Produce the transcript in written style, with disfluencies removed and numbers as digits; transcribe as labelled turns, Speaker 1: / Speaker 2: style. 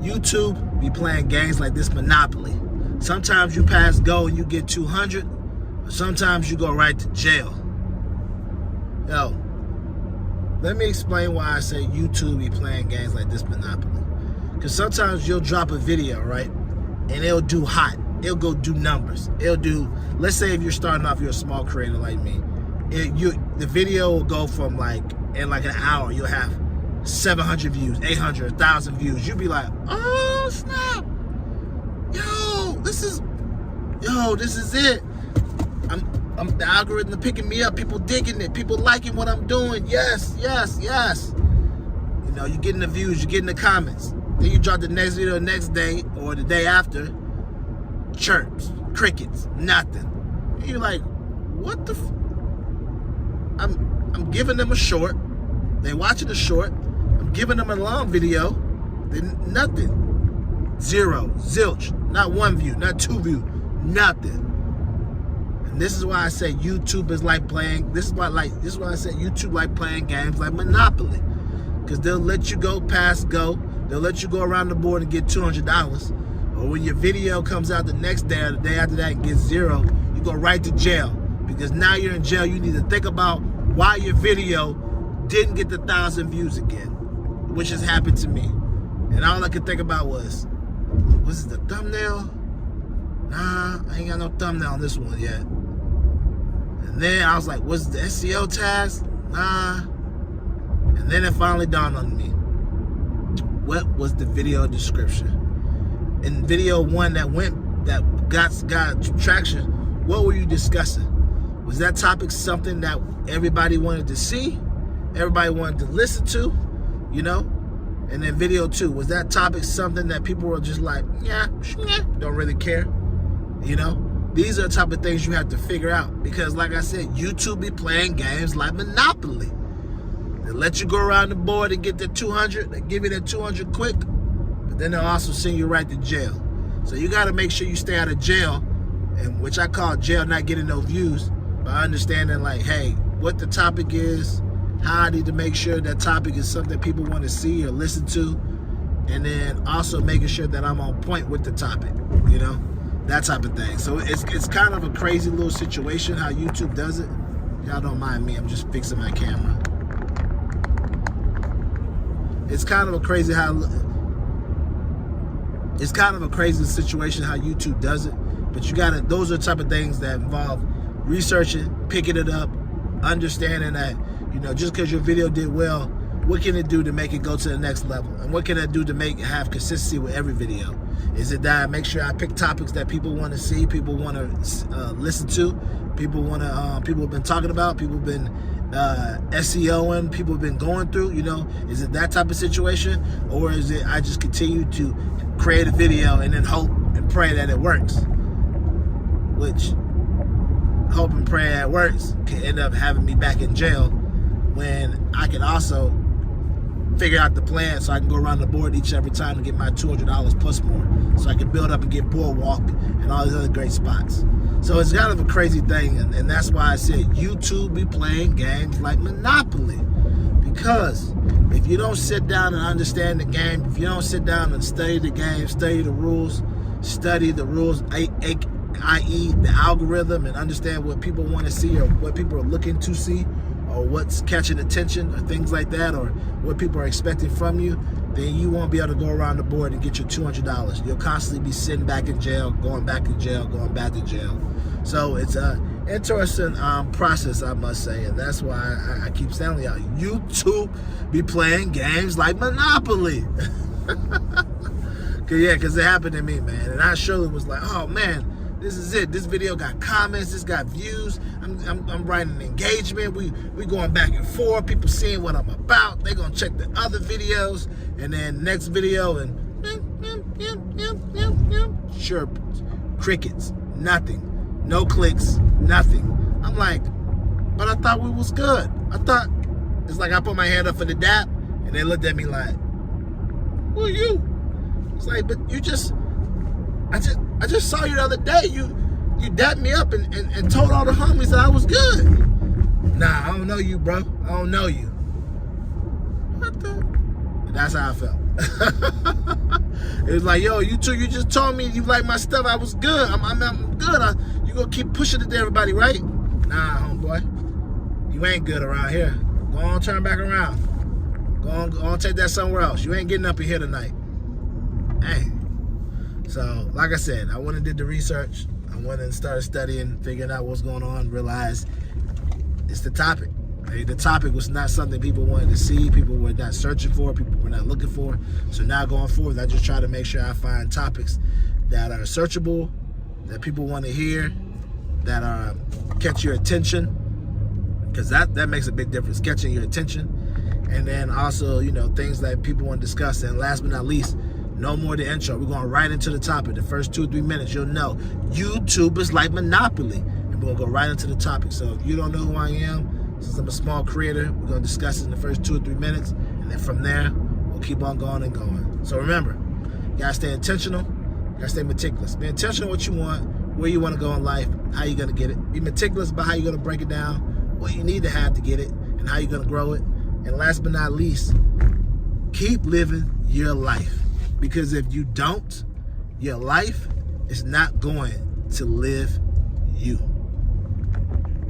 Speaker 1: YouTube be playing games like this Monopoly. Sometimes you pass go and you get 200. Sometimes you go right to jail. Yo, let me explain why I say YouTube be playing games like this Monopoly. Because sometimes you'll drop a video, right? And it'll do hot. It'll go do numbers. It'll do, let's say if you're starting off, you're a small creator like me. The video will go from in an hour, you'll have 700 views, 800, 1,000 views. You'll be like, oh snap. This is it. The algorithm picking me up. People digging it. People liking what I'm doing. Yes. You're getting the views. You're getting the comments. Then you drop the next video the next day or the day after. Chirps, crickets, nothing. And you're like, what the? I'm giving them a short. They watching the short. I'm giving them a long video. Then nothing. Zero, zilch. Not one view. Not two views. Nothing. And this is why I say YouTube is like playing. This is why I said YouTube like playing games like Monopoly, because they'll let you go past go. They'll let you go around the board and get $200. Or when your video comes out the next day or the day after that and gets zero, you go right to jail. Because now you're in jail. You need to think about why your video didn't get the 1,000 views again, which has happened to me. And all I could think about was it the thumbnail? Nah, I ain't got no thumbnail on this one yet. And then I was like, was it the SEO task? Nah. And then it finally dawned on me. What was the video description? In video one that got traction, what were you discussing? Was that topic something that everybody wanted to see? Everybody wanted to listen to? And then video two, was that topic something that people were just like, yeah, don't really care? These are the type of things you have to figure out. Because like I said, YouTube be playing games like Monopoly. They let you go around the board and get the 200. They give you that 200 quick. But then they'll also send you right to jail. So you got to make sure you stay out of jail, and which I call jail not getting no views, by understanding hey, what the topic is, how I need to make sure that topic is something people want to see or listen to, and then also making sure that I'm on point with the topic, that type of thing. So it's kind of a crazy little situation how YouTube does it. Y'all don't mind me, I'm just fixing my camera. It's kind of a crazy situation how YouTube does it, but those are the type of things that involve researching, picking it up, understanding that, just because your video did well, what can it do to make it go to the next level? And what can I do to have consistency with every video? Is it that I make sure I pick topics that people want to see, people want to listen to, people have been talking about, people have been SEOing, people have been going through, is it that type of situation? Or is it I just continue to create a video and then hope and pray that it works? Which, hope and pray that it works can end up having me back in jail, when I can also figure out the plan so I can go around the board each and every time to get my $200 plus more, so I can build up and get Boardwalk and all these other great spots. So it's kind of a crazy thing, and that's why I said YouTube be playing games like Monopoly. Because if you don't sit down and understand the game, if you don't sit down and study the game, study the rules, i.e. the algorithm, and understand what people want to see or what people are looking to see, or what's catching attention or things like that, or what people are expecting from you, then you won't be able to go around the board and get your $200. You'll constantly be sitting back in jail, going back to jail, going back to jail. So it's an interesting process, I must say, and that's why I keep telling y'all, YouTube be playing games like Monopoly. Because it happened to me, man, and I surely was like, oh man, this is it. This video got comments. This got views. I'm writing engagement. We going back and forth. People seeing what I'm about. They gonna check the other videos, and then next video and sure, crickets, nothing, no clicks, nothing. I'm like, but I thought we was good. I thought it's like I put my hand up for the dap, and they looked at me like, who are you? It's like, but you just. I just saw you the other day. You dapped me up and told all the homies that I was good. Nah, I don't know you, bro. I don't know you. What the? That's how I felt. It was like, yo, you just told me you like my stuff. I was good. I'm good. You gonna keep pushing it to everybody, right? Nah, homeboy. You ain't good around here. Go on, turn back around. Go on, take that somewhere else. You ain't getting up in here tonight. Hey. So, like I said, I went and did the research. I went and started studying, figuring out what's going on, realized it's the topic. The topic was not something people wanted to see, people were not searching for, people were not looking for. So now going forward, I just try to make sure I find topics that are searchable, that people want to hear, that are catch your attention, because that makes a big difference, catching your attention. And then also, things that people want to discuss. And last but not least, no more the intro. We're going right into the topic. The first 2 or 3 minutes, you'll know YouTube is like Monopoly. And we're going to go right into the topic. So if you don't know who I am, since I'm a small creator, we're going to discuss it in the first 2 or 3 minutes. And then from there, we'll keep on going and going. So remember, you got to stay intentional. You got to stay meticulous. Be intentional what you want, where you want to go in life, how you're going to get it. Be meticulous about how you're going to break it down, what you need to have to get it, and how you're going to grow it. And last but not least, keep living your life. Because if you don't, your life is not going to live you.